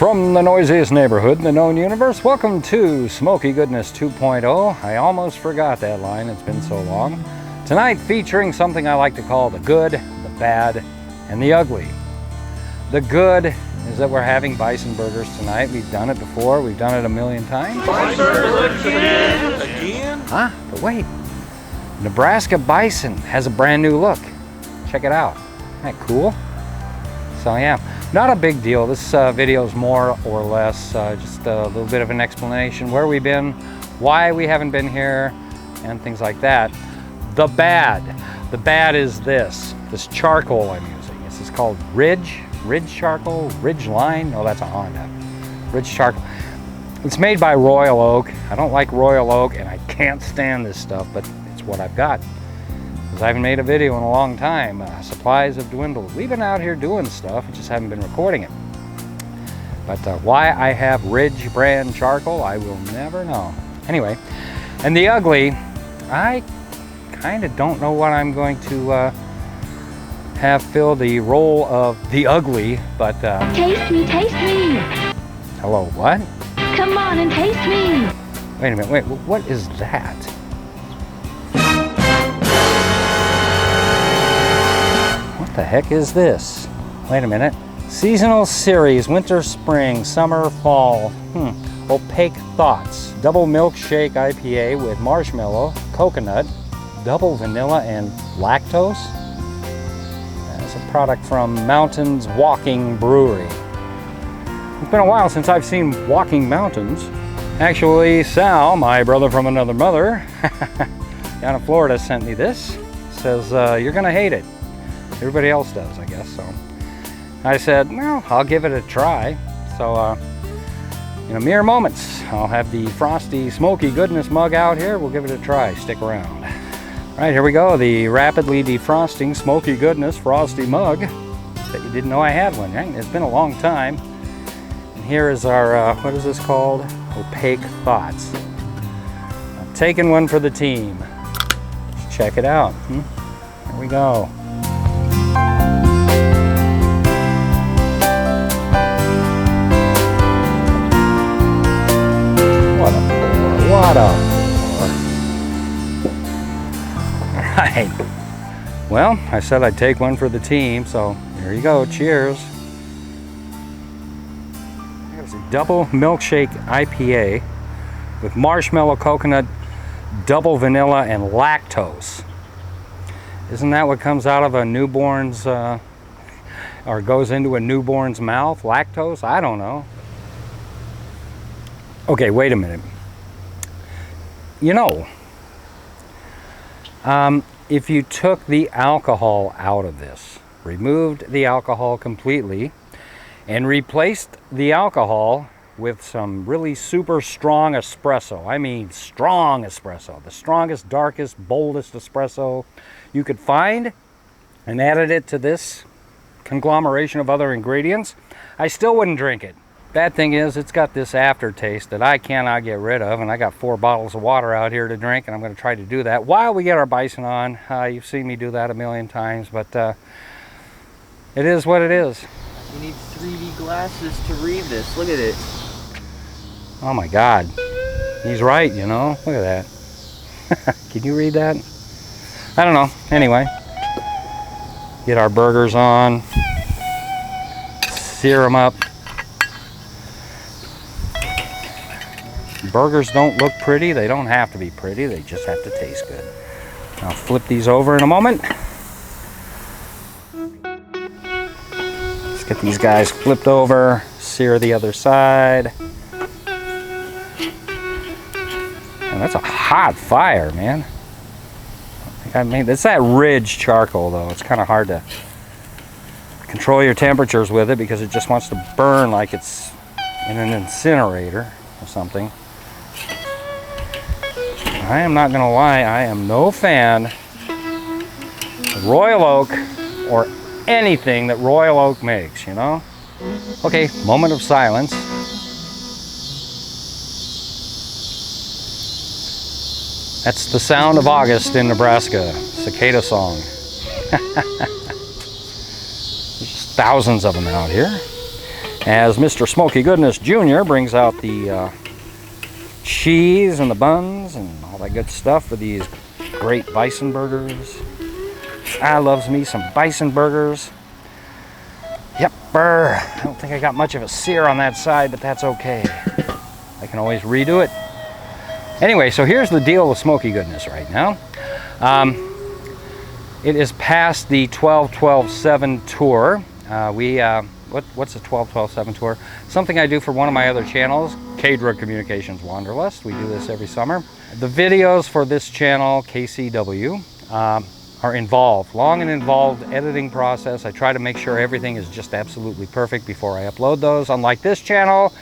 From the noisiest neighborhood in the known universe, welcome to Smoky Goodness 2.0. I almost forgot that line, it's been so long. Tonight featuring something I like to call the good, the bad, and the ugly. The good is that we're having bison burgers tonight. We've done it before, we've done it a million times. Bison burgers again? Again? Huh? But wait, Nebraska bison has a brand new look. Check it out. Isn't that cool? So yeah, not a big deal. This video is more or less just a little bit of an explanation where we've been, why we haven't been here, and things like that. The bad is this charcoal I'm using. This is called Ridge charcoal, Ridge line. No, that's a Honda. Ridge charcoal. It's made by Royal Oak. I don't like Royal Oak, and I can't stand this stuff, but it's what I've got. I haven't made a video in a long time. Supplies have dwindled. We've been out here doing stuff, we just haven't been recording it. But why I have Ridge brand charcoal, I will never know. Anyway, and the ugly, I kind of don't know what I'm going to have fill the role of the ugly, but... Taste me, taste me! Hello, what? Come on and taste me! Wait a minute, wait, what is that? What the heck is this? Wait a minute. Seasonal series, winter, spring, summer, fall. Opaque Thoughts. Double milkshake IPA with marshmallow, coconut, double vanilla, and lactose. It's a product from Mountains Walking Brewery. It's been a while since I've seen Walking Mountains. Actually, Sal, my brother from another mother, down in Florida, sent me this. Says, you're gonna hate it. Everybody else does, I guess, so. I said, well, I'll give it a try. So, in a mere moments, I'll have the frosty Smoky Goodness mug out here. We'll give it a try. Stick around. All right, here we go. The rapidly defrosting Smoky Goodness frosty mug. Bet you didn't know I had one, right? It's been a long time. And here is our, what is this called? Opaque Thoughts. I'm taking one for the team. Check it out. Here we go. What a pour. All right. Well, I said I'd take one for the team, so here you go. Cheers. There's a double milkshake IPA with marshmallow, coconut, double vanilla, and lactose. Isn't that what comes out of a newborn's, or goes into a newborn's mouth? Lactose? I don't know. Okay, wait a minute. You know, if you took the alcohol out of this, removed the alcohol completely, and replaced the alcohol with some really super strong espresso, I mean strong espresso, the strongest, darkest, boldest espresso you could find, and added it to this conglomeration of other ingredients, I still wouldn't drink it. Bad thing is, it's got this aftertaste that I cannot get rid of, and I got 4 bottles of water out here to drink, and I'm going to try to do that while we get our bison on. You've seen me do that a million times, but it is what it is. You need 3D glasses to read this. Look at it. Oh my God. He's right, you know. Look at that. Can you read that? I don't know. Anyway. Get our burgers on. Sear them up. Burgers don't look pretty. They don't have to be pretty. They just have to taste good. I'll flip these over in a moment. Let's get these guys flipped over. Sear the other side. And that's a hot fire, man. I mean, it's that Ridge charcoal, though. It's kind of hard to control your temperatures with it because it just wants to burn like it's in an incinerator or something. I am not going to lie, I am no fan of Royal Oak or anything that Royal Oak makes, you know? Okay, moment of silence. That's the sound of August in Nebraska. Cicada song. There's thousands of them out here. as Mr. Smokey Goodness Jr. brings out the cheese and the buns and all that good stuff for these great bison burgers. I loves me some bison burgers. Yep, I don't think I got much of a sear on that side, but that's okay. I can always redo it. Anyway, so here's the deal with Smokey Goodness right now. It is past the 12-12-7 tour. What's the 12-12-7 tour? Something I do for one of my other channels, Cadra Communications Wanderlust. We do this every summer. The videos for this channel, KCW, are involved, long and involved editing process. I try to make sure everything is just absolutely perfect before I upload those. Unlike this channel,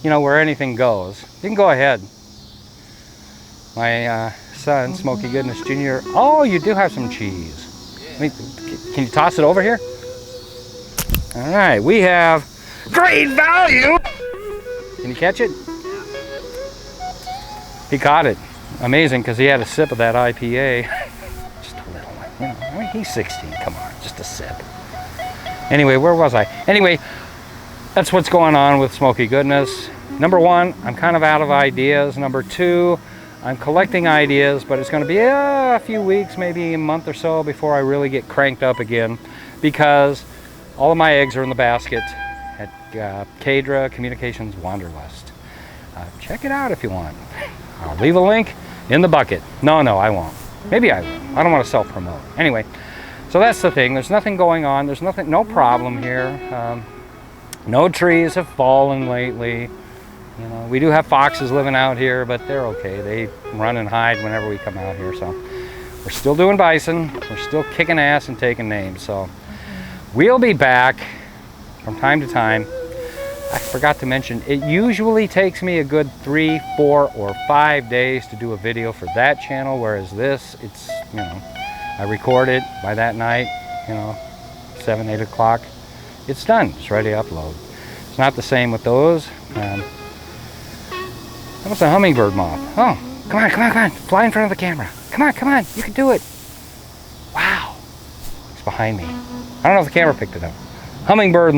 you know, where anything goes. You can go ahead. My son, Smokey Goodness Jr. Oh, you do have some cheese. I mean, can you toss it over here? All right, we have great value. Can you catch it? He caught it. Amazing, because he had a sip of that IPA. Just a little one. You know, I mean, he's 16. Come on, just a sip. Anyway, where was I? Anyway, that's what's going on with Smokey Goodness. Number one, I'm kind of out of ideas. Number two, I'm collecting ideas, but it's going to be a few weeks, maybe a month or so before I really get cranked up again, because all of my eggs are in the basket at Cadra Communications Wanderlust. Check it out if you want. I'll leave a link in the bucket. No, I won't. Maybe I will. I don't want to self-promote. Anyway, so that's the thing. There's nothing going on. There's no problem here. No trees have fallen lately. You know, we do have foxes living out here, but they're okay. They run and hide whenever we come out here. So we're still doing bison. We're still kicking ass and taking names. So we'll be back from time to time. I forgot to mention, it usually takes me a good 3, 4, or 5 days to do a video for that channel, whereas this, it's, you know, I record it by that night, you know, 7, 8 o'clock. It's done. It's ready to upload. It's not the same with those. That was a hummingbird moth. Oh, come on. Fly in front of the camera. Come on. You can do it. Wow. It's behind me. I don't know if the camera picked it up. Hummingbird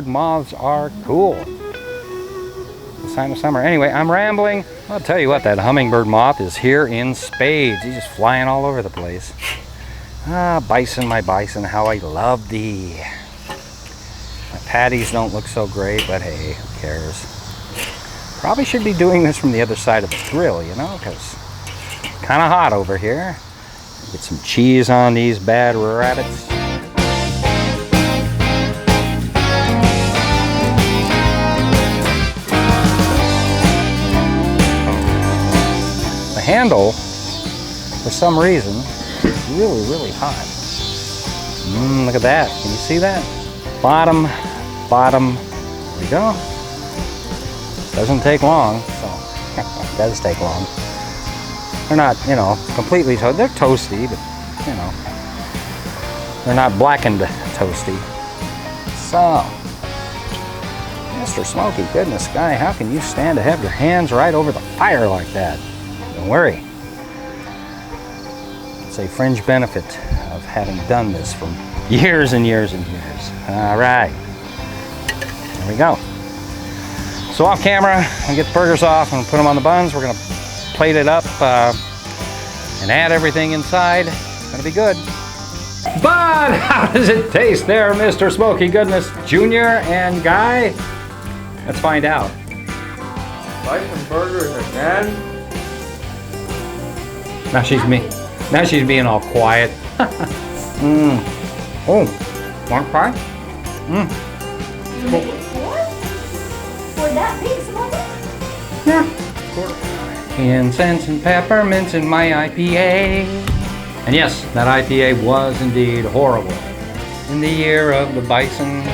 moths are cool. The sign of summer. Anyway, I'm rambling. I'll tell you what, that hummingbird moth is here in spades. He's just flying all over the place. Ah, bison, my bison, how I love thee. My patties don't look so great, but hey, who cares? Probably should be doing this from the other side of the grill, you know, because it's kind of hot over here. Get some cheese on these bad rabbits. The handle, for some reason, is really, really hot. Look at that. Can you see that? Bottom. There we go. Doesn't take long, so it does take long. They're not, you know, completely toasty. They're toasty, but, you know, they're not blackened toasty. So, Mr. Smokey Goodness guy, how can you stand to have your hands right over the fire like that? Don't worry. It's a fringe benefit of having done this for years and years and years. All right, there we go. So off camera, I'll get the burgers off and put them on the buns. We're gonna plate it up and add everything inside. It's gonna be good. But how does it taste there, Mr. Smokey Goodness Jr. and Guy? Let's find out. Bison burgers again? Now she's being all quiet. Oh, want to try? You make it for that big, Smokey? Yeah, of course. Incense and peppermints in my IPA. And yes, that IPA was indeed horrible. In the year of the bison